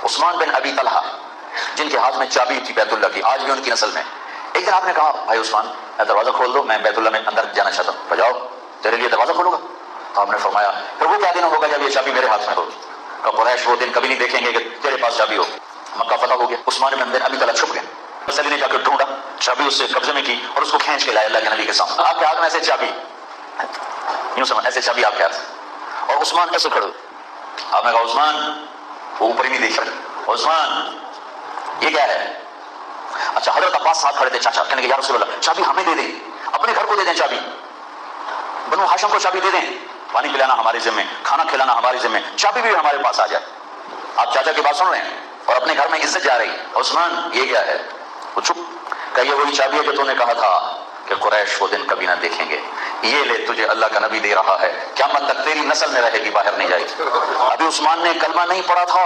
عثمان بن ابی طلحہ جن کے ہاتھ میں چابی تھی بیت اللہ کی، آج بھی ان کی نسل میں. ایک دن آپ نے کہا بھائی عثمان دروازہ کھول دو، میں بیت اللہ میں اندر جانا چاہتا ہوں. بجاؤ تیرے لیے دروازہ کھولوں گا. تو آپ نے فرمایا پھر وہ کیا دن ہوگا جب یہ چابی میرے ہاتھ میں ہوگی؟ کہ قریش وہ دن کبھی نہیں دیکھیں گے کہ تیرے پاس چابی ہوگی. مکہ فتح ہو گیا، عثمان بن ابی طلحہ چھپ گئے. مسئلے نے جا کے ڈھونڈا، چابی اس سے قبضے میں کی اور اس کو کھینچ کے لائے اللہ کے نبی کے سامنے. آپ کے ہاتھ میں ایسے چابی، یوں سمجھ ایسے چابی آپ کے ہاتھ، اور عثمان ایسے کھڑے. آپ نے کہا عثمان، وہ اوپر ہی نہیں دیکھ رہے. عثمان یہ کیا ہے؟ اچھا حضرت عباس ساتھ کھڑے تھے. چاچا کہنے کہ یا رسول اللہ چابی ہمیں دے دیں، اپنے گھر کو دے دیں چابی، بنو ہاشم کو چابی دے دیں، پانی پلانا ہمارے ذمہ، کھانا کھلانا ہمارے ذمہ، چابی بھی ہمارے پاس آ جائے. آپ چاچا کی بات سن رہے ہیں اور اپنے گھر میں عزت جا رہی. عثمان یہ کیا ہے؟ وہ چپ. کہ یہ وہی چابی ہے جو تو نے کہا تھا کہ قریش وہ دن کبھی نہ دیکھیں گے. یہ لے تجھے اللہ کا نبی دے رہا ہے، قیامت تک تیری نسل میں رہے گی، باہر نہیں جائے گی. ابھی عثمان نے کلمہ نہیں پڑھا تھا